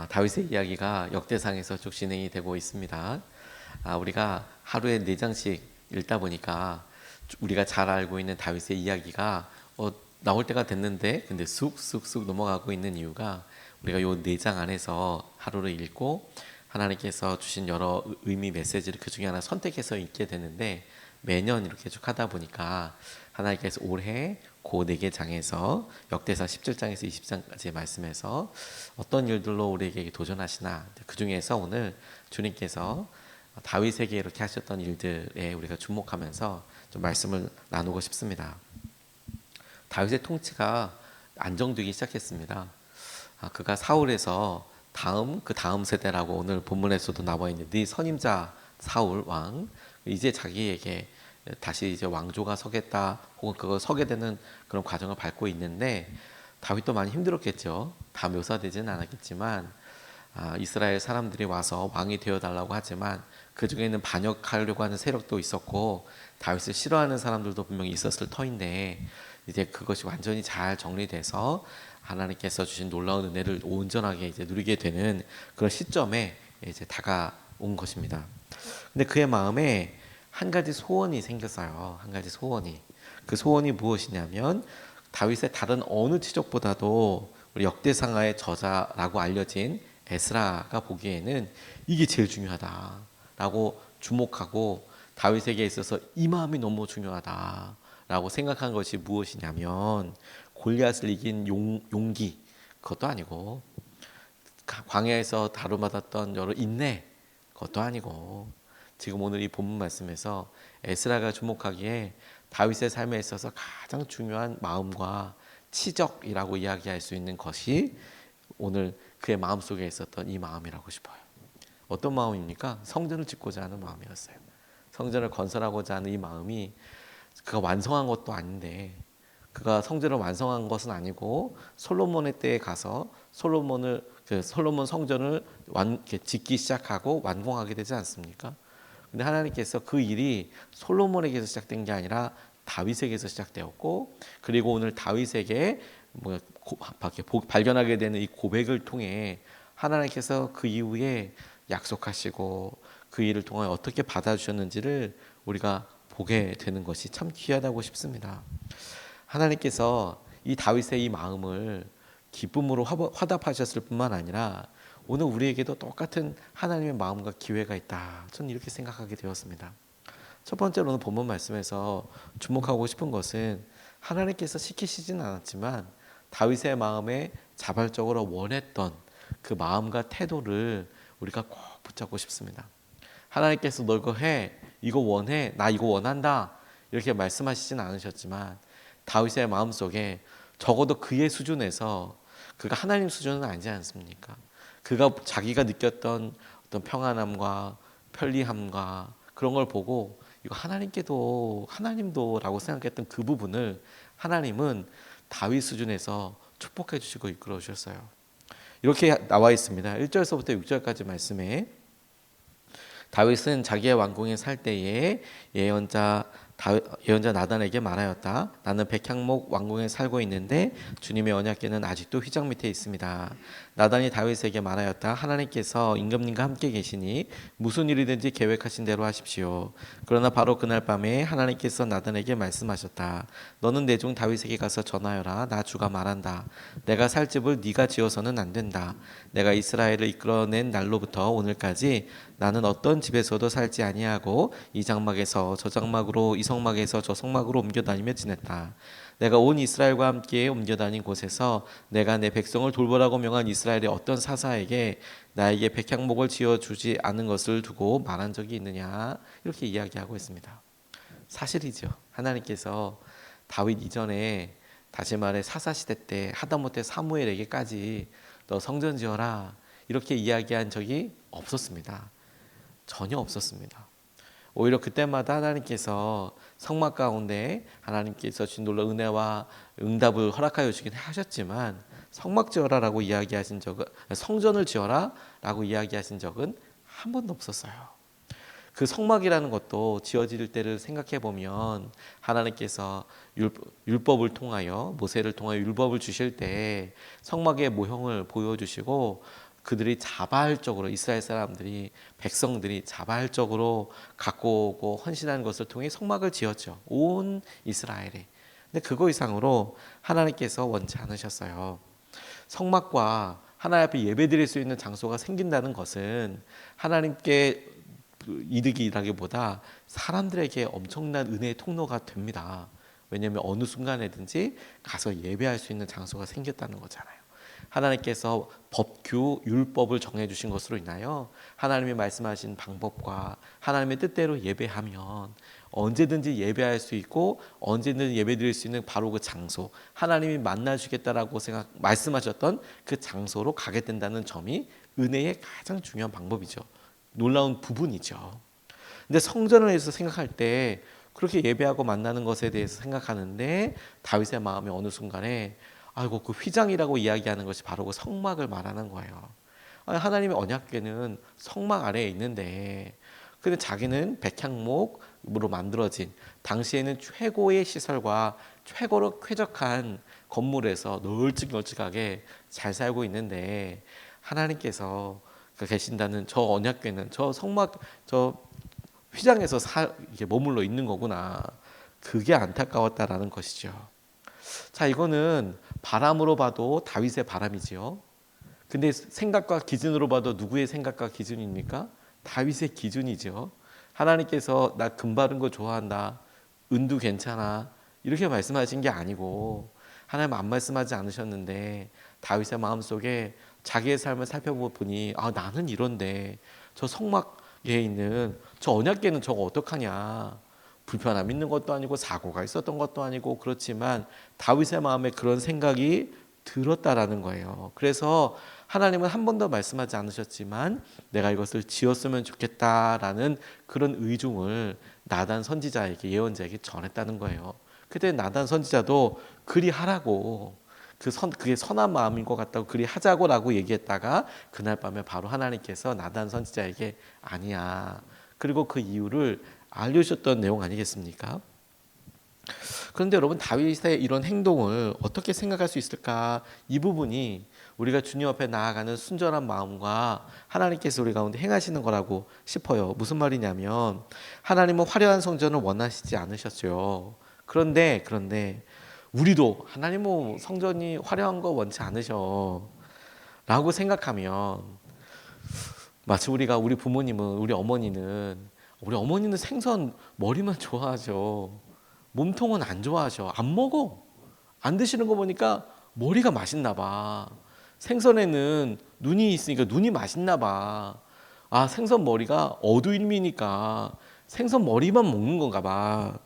다윗의 이야기가 역대상에서 쭉 진행이 되고 있습니다. 우리가 하루에 4장씩 읽다 보니까 우리가 잘 알고 있는 다윗의 이야기가 나올 때가 됐는데 근데 쑥쑥쑥 넘어가고 있는 이유가 우리가 요 4장 안에서 하루를 읽고 하나님께서 주신 여러 의미 메시지를 그 중에 하나 선택해서 읽게 되는데 매년 이렇게 쭉 하다 보니까 하나님께서 올해 그 4개 장에서 역대사 17장에서 20장까지의 말씀에서 어떤 일들로 우리에게 도전하시나 그 중에서 오늘 주님께서 다윗에게 이렇게 하셨던 일들에 우리가 주목하면서 좀 말씀을 나누고 싶습니다. 다윗의 통치가 안정되기 시작했습니다. 그가 사울에서 그 다음 세대라고 오늘 본문에서도 나와 있는 네 선임자 사울 왕 이제 자기에게 다시 이제 왕조가 서겠다 혹은 그거 서게 되는 그런 과정을 밟고 있는데 다윗도 많이 힘들었겠죠. 다 묘사되지는 않았겠지만 이스라엘 사람들이 와서 왕이 되어달라고 하지만 그 중에는 반역하려고 하는 세력도 있었고 다윗을 싫어하는 사람들도 분명히 있었을 터인데 이제 그것이 완전히 잘 정리돼서 하나님께서 주신 놀라운 은혜를 온전하게 이제 누리게 되는 그런 시점에 이제 다가온 것입니다. 근데 그의 마음에 한 가지 소원이 생겼어요. 한 가지 소원이. 그 소원이 무엇이냐면 다윗의 다른 어느 지적보다도 우리 역대상하의 저자라고 알려진 에스라가 보기에는 이게 제일 중요하다라고 주목하고 다윗에게 있어서 이 마음이 너무 중요하다라고 생각한 것이 무엇이냐면 골리앗을 이긴 용기 그것도 아니고 광야에서 다루받았던 여러 인내 그것도 아니고 지금 오늘 이 본문 말씀에서 에스라가 주목하기에 다윗의 삶에 있어서 가장 중요한 마음과 치적이라고 이야기할 수 있는 것이 오늘 그의 마음속에 있었던 이 마음이라고 싶어요. 어떤 마음입니까? 성전을 짓고자 하는 마음이었어요. 성전을 건설하고자 하는 이 마음이 그가 완성한 것도 아닌데 그가 성전을 완성한 것은 아니고 솔로몬의 때에 가서 솔로몬 성전을 짓기 시작하고 완공하게 되지 않습니까? 근데 하나님께서 그 일이 솔로몬에게서 시작된 게 아니라 다윗에게서 시작되었고 그리고 오늘 다윗에게 발견하게 되는 이 고백을 통해 하나님께서 그 이후에 약속하시고 그 일을 통해 어떻게 받아주셨는지를 우리가 보게 되는 것이 참 귀하다고 싶습니다. 하나님께서 이 다윗의 이 마음을 기쁨으로 화답하셨을 뿐만 아니라 오늘 우리에게도 똑같은 하나님의 마음과 기회가 있다. 저는 이렇게 생각하게 되었습니다. 첫 번째로 오늘 본문 말씀에서 주목하고 싶은 것은 하나님께서 시키시진 않았지만 다윗의 마음에 자발적으로 원했던 그 마음과 태도를 우리가 꼭 붙잡고 싶습니다. 하나님께서 너 이거 해, 이거 원해, 나 이거 원한다 이렇게 말씀하시진 않으셨지만 다윗의 마음속에 적어도 그의 수준에서 그가 하나님 수준은 아니지 않습니까? 그가 자기가 느꼈던 어떤 평안함과 편리함과 그런 걸 보고 이거 하나님도 라고 생각했던 그 부분을 하나님은 다윗 수준에서 축복해 주시고 이끌어 주셨어요. 이렇게 나와 있습니다. 1절서부터 6절까지 말씀에 다윗은 자기의 왕궁에 살 때에 예언자 나단에게 말하였다. 나는 백향목 왕궁에 살고 있는데 주님의 언약궤는 아직도 휘장 밑에 있습니다. 나단이 다윗에게 말하였다. 하나님께서 임금님과 함께 계시니 무슨 일이든지 계획하신 대로 하십시오. 그러나 바로 그날 밤에 하나님께서 나단에게 말씀하셨다. 너는 내 종 다윗에게 가서 전하여라. 나 주가 말한다. 내가 살 집을 네가 지어서는 안 된다. 내가 이스라엘을 이끌어낸 날로부터 오늘까지 나는 어떤 집에서도 살지 아니하고 이 장막에서 저 장막으로 이 성막에서 저 성막으로 옮겨 다니며 지냈다. 내가 온 이스라엘과 함께 옮겨 다닌 곳에서 내가 내 백성을 돌보라고 명한 이스라엘의 어떤 사사에게 나에게 백향목을 지어주지 않은 것을 두고 말한 적이 있느냐 이렇게 이야기하고 있습니다. 사실이죠. 하나님께서 다윗 이전에 다시 말해 사사시대 때 하다못해 사무엘에게까지 너 성전 지어라 이렇게 이야기한 적이 없었습니다. 전혀 없었습니다. 오히려 그때마다 하나님께서 성막 가운데 하나님께서 주신 놀라운 은혜와 응답을 허락하여 주시긴 하셨지만 성막 지어라라고 이야기하신 적은 성전을 지어라라고 이야기하신 적은 한 번도 없었어요. 그 성막이라는 것도 지어질 때를 생각해 보면 하나님께서 율법을 통하여 모세를 통하여 율법을 주실 때 성막의 모형을 보여주시고 그들이 자발적으로 이스라엘 사람들이 백성들이 자발적으로 갖고 오고 헌신하는 것을 통해 성막을 지었죠. 온 이스라엘에. 근데 그거 이상으로 하나님께서 원치 않으셨어요. 성막과 하나님 앞에 예배드릴 수 있는 장소가 생긴다는 것은 하나님께 이득이라기보다 사람들에게 엄청난 은혜의 통로가 됩니다. 왜냐하면 어느 순간에든지 가서 예배할 수 있는 장소가 생겼다는 거잖아요. 하나님께서 법규, 율법을 정해주신 것으로 인하여 하나님이 말씀하신 방법과 하나님의 뜻대로 예배하면 언제든지 예배할 수 있고 언제든지 예배드릴 수 있는 바로 그 장소, 하나님이 만나주겠다라고 말씀하셨던 그 장소로 가게 된다는 점이 은혜의 가장 중요한 방법이죠. 놀라운 부분이죠. 근데 성전을 해서 생각할 때 그렇게 예배하고 만나는 것에 대해서 생각하는데 다윗의 마음이 어느 순간에 아이고 그 휘장이라고 이야기하는 것이 바로 그 성막을 말하는 거예요. 하나님의 언약궤는 성막 아래에 있는데 근데 자기는 백향목으로 만들어진 당시에는 최고의 시설과 최고로 쾌적한 건물에서 널찍널찍하게 잘 살고 있는데 하나님께서 계신다는 저 언약궤는 저 성막 저 휘장에서 이게 머물러 있는 거구나. 그게 안타까웠다라는 것이죠. 자, 이거는 바람으로 봐도 다윗의 바람이지요. 근데 생각과 기준으로 봐도 누구의 생각과 기준입니까? 다윗의 기준이죠. 하나님께서 나 금바른 거 좋아한다. 은도 괜찮아. 이렇게 말씀하신 게 아니고 하나님 안 말씀하지 않으셨는데 다윗의 마음속에 자기의 삶을 살펴보니 나는 이런데 저 성막에 있는 저 언약궤는 저거 어떡하냐. 불편함 있는 것도 아니고 사고가 있었던 것도 아니고 그렇지만 다윗의 마음에 그런 생각이 들었다라는 거예요. 그래서 하나님은 한 번도 말씀하지 않으셨지만 내가 이것을 지었으면 좋겠다라는 그런 의중을 나단 선지자에게 예언자에게 전했다는 거예요. 그때 나단 선지자도 그리 하라고 그게 선한 마음인 것 같다고 그리 하자고라고 얘기했다가 그날 밤에 바로 하나님께서 나단 선지자에게 아니야. 그리고 그 이유를 알려주셨던 내용 아니겠습니까? 그런데 여러분 다윗의 이런 행동을 어떻게 생각할 수 있을까? 이 부분이 우리가 주님 앞에 나아가는 순전한 마음과 하나님께서 우리 가운데 행하시는 거라고 싶어요. 무슨 말이냐면 하나님은 화려한 성전을 원하시지 않으셨죠. 그런데 우리도 하나님은 성전이 화려한 거 원치 않으셔 라고 생각하면 마치 우리 부모님은 우리 어머니는 생선 머리만 좋아하죠. 몸통은 안 좋아하셔. 안 먹어. 안 드시는 거 보니까 머리가 맛있나 봐. 생선에는 눈이 있으니까 눈이 맛있나 봐. 생선 머리가 어두일미니까 생선 머리만 먹는 건가 봐.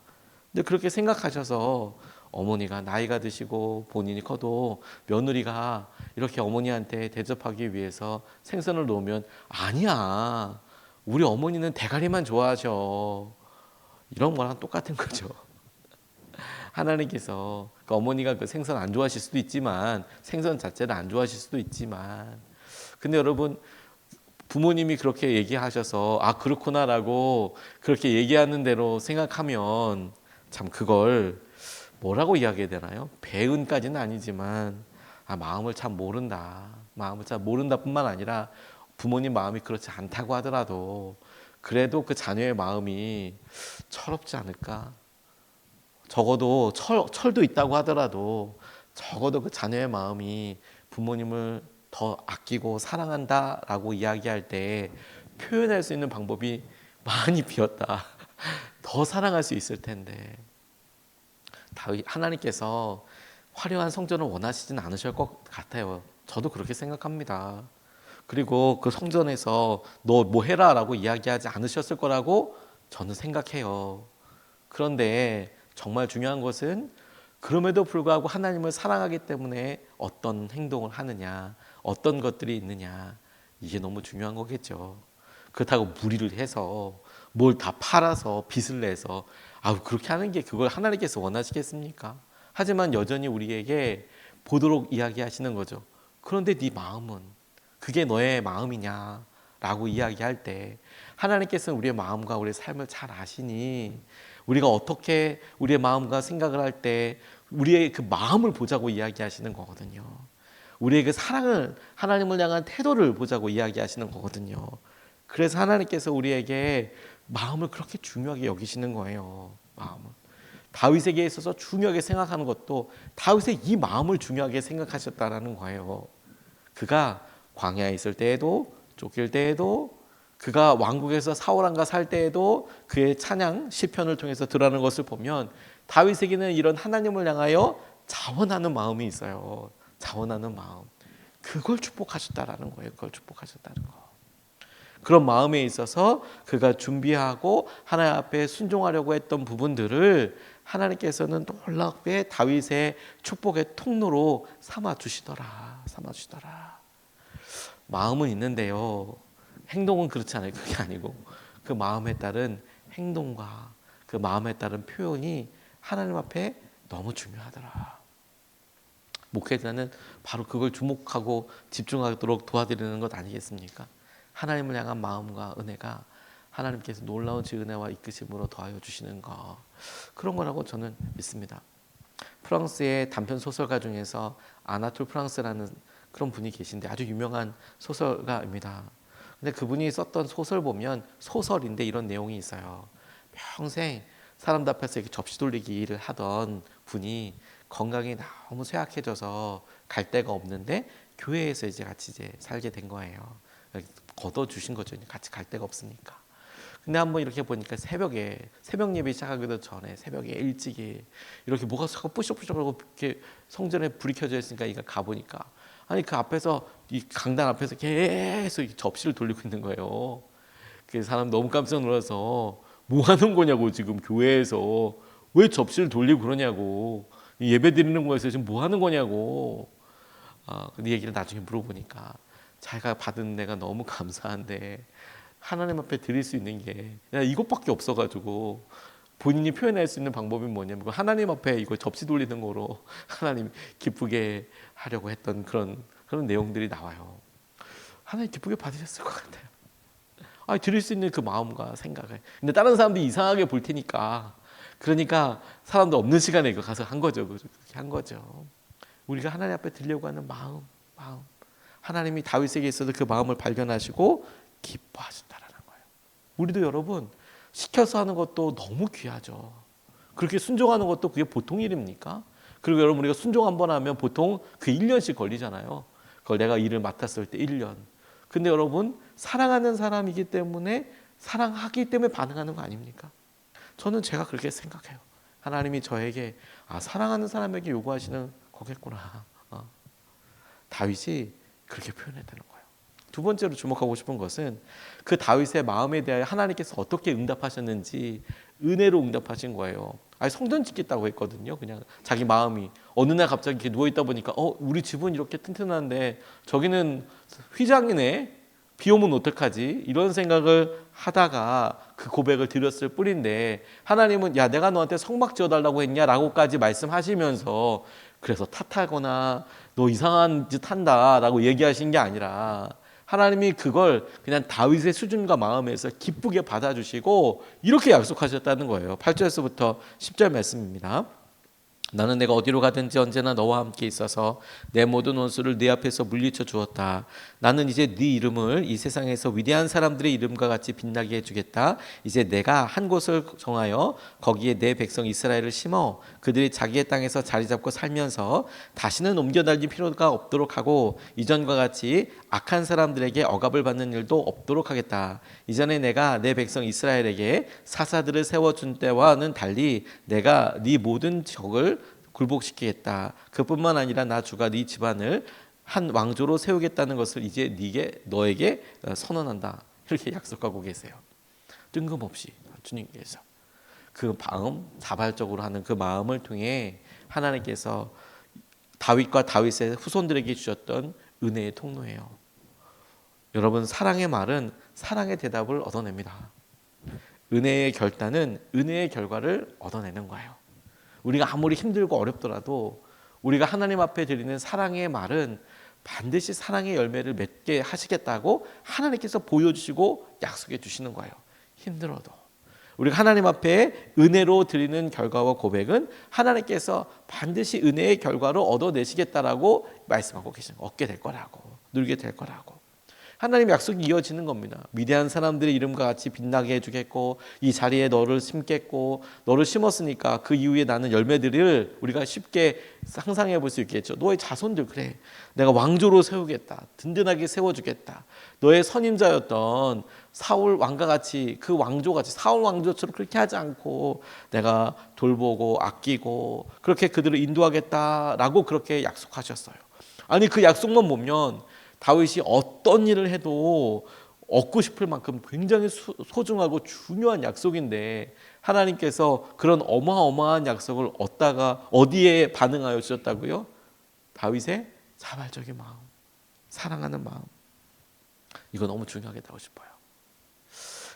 근데 그렇게 생각하셔서 어머니가 나이가 드시고 본인이 커도 며느리가 이렇게 어머니한테 대접하기 위해서 생선을 놓으면 아니야. 우리 어머니는 대가리만 좋아하셔. 이런 거랑 똑같은 거죠. 하나님께서 어머니가 그 생선 안 좋아하실 수도 있지만 생선 자체를 안 좋아하실 수도 있지만 근데 여러분 부모님이 그렇게 얘기하셔서 그렇구나라고 그렇게 얘기하는 대로 생각하면 참 그걸 뭐라고 이야기해야 되나요? 배은까지는 아니지만 마음을 참 모른다. 마음을 참 모른다 뿐만 아니라 부모님 마음이 그렇지 않다고 하더라도 그래도 그 자녀의 마음이 철없지 않을까? 적어도 철도 있다고 하더라도 적어도 그 자녀의 마음이 부모님을 더 아끼고 사랑한다라고 이야기할 때 표현할 수 있는 방법이 많이 비었다. 더 사랑할 수 있을 텐데 하나님께서 화려한 성전을 원하시진 않으실 것 같아요. 저도 그렇게 생각합니다. 그리고 그 성전에서 너 뭐 해라 라고 이야기하지 않으셨을 거라고 저는 생각해요. 그런데 정말 중요한 것은 그럼에도 불구하고 하나님을 사랑하기 때문에 어떤 행동을 하느냐, 어떤 것들이 있느냐, 이게 너무 중요한 거겠죠. 그렇다고 무리를 해서 뭘 다 팔아서 빚을 내서 그렇게 하는 게 그걸 하나님께서 원하시겠습니까? 하지만 여전히 우리에게 보도록 이야기하시는 거죠. 그런데 네 마음은 그게 너의 마음이냐 라고 이야기할 때 하나님께서는 우리의 마음과 우리의 삶을 잘 아시니 우리가 어떻게 우리의 마음과 생각을 할 때 우리의 그 마음을 보자고 이야기하시는 거거든요. 우리에게 사랑을, 하나님을 향한 태도를 보자고 이야기하시는 거거든요. 그래서 하나님께서 우리에게 마음을 그렇게 중요하게 여기시는 거예요. 마음을. 다윗에게 있어서 중요하게 생각하는 것도 다윗의 이 마음을 중요하게 생각하셨다라는 거예요. 그가 광야에 있을 때에도, 쫓길 때에도, 그가 왕국에서 사울왕과 살 때에도 그의 찬양 시편을 통해서 드러나는 것을 보면 다윗에게는 이런 하나님을 향하여 자원하는 마음이 있어요. 자원하는 마음. 그걸 축복하셨다라는 거예요. 그걸 축복하셨다는 거. 그런 마음에 있어서 그가 준비하고 하나님 앞에 순종하려고 했던 부분들을 하나님께서는 놀랍게 다윗의 축복의 통로로 삼아 주시더라. 마음은 있는데요, 행동은 그렇지 않아요. 그게 아니고 그 마음에 따른 행동과 그 마음에 따른 표현이 하나님 앞에 너무 중요하더라. 목회자는 바로 그걸 주목하고 집중하도록 도와드리는 것 아니겠습니까? 하나님을 향한 마음과 은혜가 하나님께서 놀라운 은혜와 이끄심으로 더하여 주시는 것, 그런 거라고 저는 믿습니다. 프랑스의 단편 소설가 중에서 아나톨 프랑스라는 그런 분이 계신데 아주 유명한 소설가입니다. 근데 그분이 썼던 소설 보면, 소설인데 이런 내용이 있어요. 평생 사람들 앞에서 이렇게 접시 돌리기 일을 하던 분이 건강이 너무 쇠약해져서 갈 데가 없는데 교회에서 이제 같이 살게 된 거예요. 걷어 주신 거죠. 같이 갈 데가 없으니까. 근데 한번 이렇게 보니까 새벽에, 새벽 예배 시작하기도 전에 새벽에 일찍이 이렇게 뭐가 자꾸 뿌셔뿌셔하고 이렇게 성전에 불이 켜져 있으니까 이가 가보니까, 아니 그 앞에서, 이 강단 앞에서 계속 접시를 돌리고 있는 거예요. 그 사람 너무 깜짝 놀라서 뭐 하는 거냐고, 지금 교회에서 왜 접시를 돌리고 그러냐고, 예배 드리는 거에서 지금 뭐 하는 거냐고. 근데 얘기를 나중에 물어보니까 자기가 받은 내가 너무 감사한데 하나님 앞에 드릴 수 있는 게 이것밖에 없어가지고, 본인이 표현할 수 있는 방법이 뭐냐면 하나님 앞에 이거 접시 돌리는 거로 하나님 기쁘게 하려고 했던 그런 내용들이 나와요. 하나님 기쁘게 받으셨을 것 같아요. 드릴 수 있는 그 마음과 생각을. 근데 다른 사람들이 이상하게 볼 테니까, 그러니까 사람도 없는 시간에 이거 가서 한 거죠. 그렇게 한 거죠. 우리가 하나님 앞에 드리려고 하는 마음. 하나님이 다윗에게 있어서 그 마음을 발견하시고 기뻐하셨다라는 거예요. 우리도 여러분, 시켜서 하는 것도 너무 귀하죠. 그렇게 순종하는 것도 그게 보통 일입니까? 그리고 여러분, 우리가 순종 한번 하면 보통 그 1년씩 걸리잖아요. 그걸 내가 일을 맡았을 때 1년. 근데 여러분, 사랑하는 사람이기 때문에, 사랑하기 때문에 반응하는 거 아닙니까? 저는 제가 그렇게 생각해요. 하나님이 저에게 사랑하는 사람에게 요구하시는 거겠구나. 다윗이 그렇게 표현했다는 거예요. 두 번째로 주목하고 싶은 것은 그 다윗의 마음에 대하여 하나님께서 어떻게 응답하셨는지, 은혜로 응답하신 거예요. 성전 짓겠다고 했거든요. 그냥 자기 마음이 어느 날 갑자기 이렇게 누워 있다 보니까 우리 집은 이렇게 튼튼한데 저기는 휘장이네. 비 오면 어떡하지? 이런 생각을 하다가 그 고백을 드렸을 뿐인데, 하나님은 야, 내가 너한테 성막 지어달라고 했냐라고까지 말씀하시면서 그래서 탓하거나 너 이상한 짓 한다라고 얘기하신 게 아니라, 하나님이 그걸 그냥 다윗의 수준과 마음에서 기쁘게 받아주시고 이렇게 약속하셨다는 거예요. 8절에서부터 10절 말씀입니다. 나는 내가 어디로 가든지 언제나 너와 함께 있어서 내 모든 원수를 네 앞에서 물리쳐 주었다. 나는 이제 네 이름을 이 세상에서 위대한 사람들의 이름과 같이 빛나게 해주겠다. 이제 내가 한 곳을 정하여 거기에 내 백성 이스라엘을 심어 그들이 자기의 땅에서 자리 잡고 살면서 다시는 옮겨 다닐 필요가 없도록 하고, 이전과 같이 악한 사람들에게 억압을 받는 일도 없도록 하겠다. 이전에 내가 내 백성 이스라엘에게 사사들을 세워준 때와는 달리 내가 네 모든 적을 굴복시키겠다. 그뿐만 아니라 나 주가 네 집안을 한 왕조로 세우겠다는 것을 이제 너에게 선언한다. 이렇게 약속하고 계세요. 뜬금없이 주님께서 그 마음, 자발적으로 하는 그 마음을 통해 하나님께서 다윗과 다윗의 후손들에게 주셨던 은혜의 통로예요. 여러분, 사랑의 말은 사랑의 대답을 얻어냅니다. 은혜의 결단은 은혜의 결과를 얻어내는 거예요. 우리가 아무리 힘들고 어렵더라도 우리가 하나님 앞에 드리는 사랑의 말은 반드시 사랑의 열매를 맺게 하시겠다고 하나님께서 보여주시고 약속해 주시는 거예요. 힘들어도. 우리가 하나님 앞에 은혜로 드리는 결과와 고백은 하나님께서 반드시 은혜의 결과를 얻어내시겠다라고 말씀하고 계신 거, 얻게 될 거라고, 누리게 될 거라고. 하나님의 약속이 이어지는 겁니다. 위대한 사람들의 이름과 같이 빛나게 해주겠고, 이 자리에 너를 심겠고, 너를 심었으니까 그 이후에 나는 열매들을 우리가 쉽게 상상해 볼 수 있겠죠. 너의 자손들, 그래, 내가 왕조로 세우겠다, 든든하게 세워주겠다. 너의 선임자였던 사울 왕과 같이, 그 왕조같이, 사울 왕조처럼 그렇게 하지 않고 내가 돌보고 아끼고 그렇게 그들을 인도하겠다라고 그렇게 약속하셨어요. 아니, 그 약속만 보면 다윗이 어떤 일을 해도 얻고 싶을 만큼 굉장히 소중하고 중요한 약속인데, 하나님께서 그런 어마어마한 약속을 얻다가 어디에 반응하여 주셨다고요? 다윗의 자발적인 마음, 사랑하는 마음. 이거 너무 중요하겠다고 싶어요.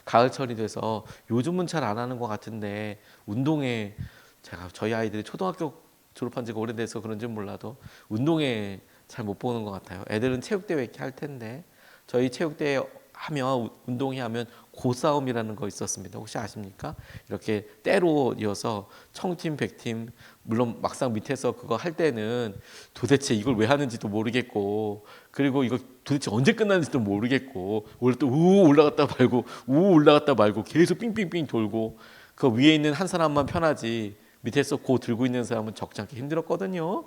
가을철이 돼서 요즘은 잘 안 하는 것 같은데, 운동회, 제가 저희 아이들이 초등학교 졸업한 지가 오래돼서 그런지 몰라도 운동회 잘 못 보는 것 같아요. 애들은 체육대회 이렇게 할 텐데, 저희 체육대회 하면, 운동회 하면 고싸움이라는 거 있었습니다. 혹시 아십니까? 이렇게 때로 이어서 청팀, 백팀, 물론 막상 밑에서 그거 할 때는 도대체 이걸 왜 하는지도 모르겠고, 그리고 이거 도대체 언제 끝나는지도 모르겠고, 오늘 또 올라갔다 말고 올라갔다 말고 계속 삥삥삥 돌고, 그 위에 있는 한 사람만 편하지 밑에서 고 들고 있는 사람은 적지 않게 힘들었거든요.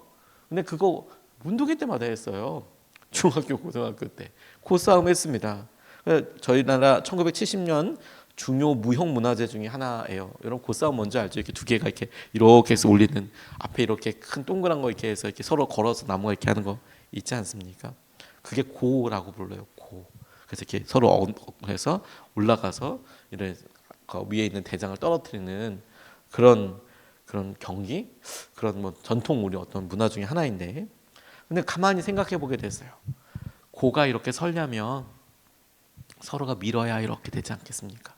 근데 그거 운동회 때마다 했어요. 중학교, 고등학교 때 고싸움 했습니다. 저희 나라 1970년 중요 무형 문화재 중에 하나예요. 여러분, 고싸움 뭔지 알죠? 이렇게 두 개가 이렇게 해서 올리는, 앞에 이렇게 큰 동그란 거 이렇게 해서 이렇게 서로 걸어서 나무가 이렇게 하는 거 있지 않습니까? 그게 고라고 불러요. 고. 그래서 이렇게 서로 해서 올라가서 이런 그 위에 있는 대장을 떨어뜨리는 그런 경기, 그런 뭐 전통, 우리 어떤 문화 중에 하나인데, 근데 가만히 생각해 보게 됐어요. 고가 이렇게 서려면 서로가 밀어야 이렇게 되지 않겠습니까?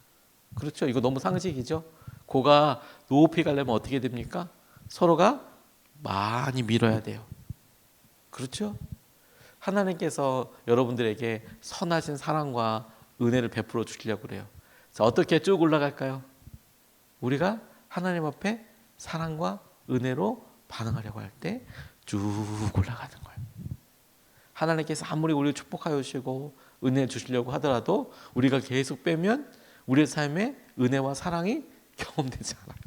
그렇죠? 이거 너무 상식이죠? 고가 높이 가려면 어떻게 됩니까? 서로가 많이 밀어야 돼요. 그렇죠? 하나님께서 여러분들에게 선하신 사랑과 은혜를 베풀어 주시려고 그래요. 자, 어떻게 쭉 올라갈까요? 우리가 하나님 앞에 사랑과 은혜로 반응하려고 할 때 쭉 올라가는 거예요. 하나님께서 아무리 우리를 축복하여 주시고 은혜 주시려고 하더라도 우리가 계속 빼면 우리의 삶에 은혜와 사랑이 경험되지 않아요.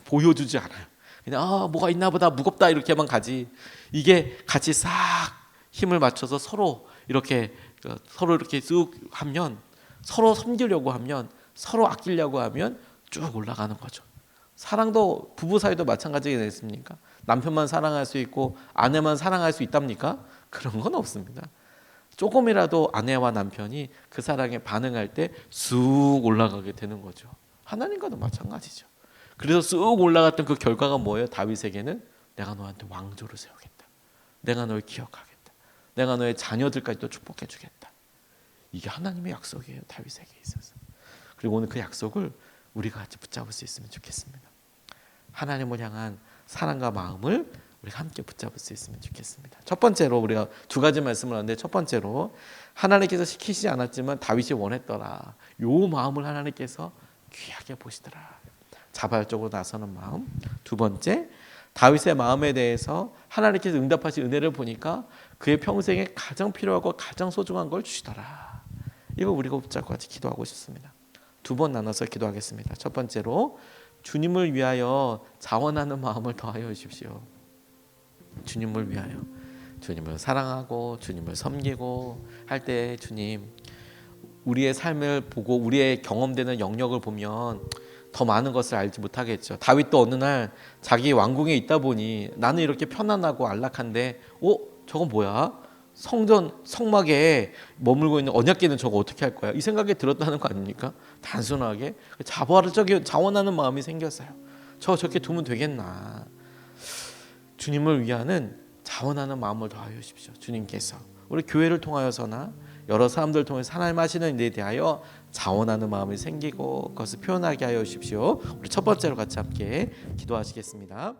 보여주지 않아요. 그냥 뭐가 있나 보다, 무겁다, 이렇게만 가지. 이게 같이 싹 힘을 맞춰서 서로 이렇게 쑥 하면, 서로 섬기려고 하면, 서로 아끼려고 하면 쭉 올라가는 거죠. 사랑도, 부부 사이도 마찬가지겠습니까? 남편만 사랑할 수 있고 아내만 사랑할 수 있답니까? 그런 건 없습니다. 조금이라도 아내와 남편이 그 사랑에 반응할 때 쑥 올라가게 되는 거죠. 하나님과도 마찬가지죠. 그래서 쑥 올라갔던 그 결과가 뭐예요? 다윗에게는 내가 너한테 왕조를 세우겠다, 내가 널 기억하겠다, 내가 너의 자녀들까지도 축복해 주겠다. 이게 하나님의 약속이에요, 다윗에게 있어서. 그리고 오늘 그 약속을 우리가 같이 붙잡을 수 있으면 좋겠습니다. 하나님을 향한 사랑과 마음을 우리가 함께 붙잡을 수 있으면 좋겠습니다. 첫 번째로 우리가 두 가지 말씀을 하는데, 첫 번째로 하나님께서 시키시지 않았지만 다윗이 원했더라, 요 마음을 하나님께서 귀하게 보시더라, 자발적으로 나서는 마음. 두 번째, 다윗의 마음에 대해서 하나님께서 응답하신 은혜를 보니까 그의 평생에 가장 필요하고 가장 소중한 걸 주시더라. 이거 우리가 붙잡고 같이 기도하고 싶습니다. 두 번 나눠서 기도하겠습니다. 첫 번째로, 주님을 위하여 자원하는 마음을 더하여 주십시오. 주님을 위하여, 주님을 사랑하고 주님을 섬기고 할 때, 주님, 우리의 삶을 보고 우리의 경험되는 영역을 보면 더 많은 것을 알지 못하겠죠. 다윗도 어느 날 자기 왕궁에 있다 보니 나는 이렇게 편안하고 안락한데, 저건 뭐야? 성전 성막에 머물고 있는 언약궤는 저거 어떻게 할 거야? 이 생각이 들었다는 거 아닙니까? 단순하게 자원하는 마음이 생겼어요. 저렇게 두면 되겠나? 주님을 위하는 자원하는 마음을 더하여 주십시오. 주님께서 우리 교회를 통하여서나 여러 사람들을 통해서 하나님 하시는 일에 대하여 자원하는 마음이 생기고 그것을 표현하게 하여 주십시오. 우리 첫 번째로 같이 함께 기도하시겠습니다.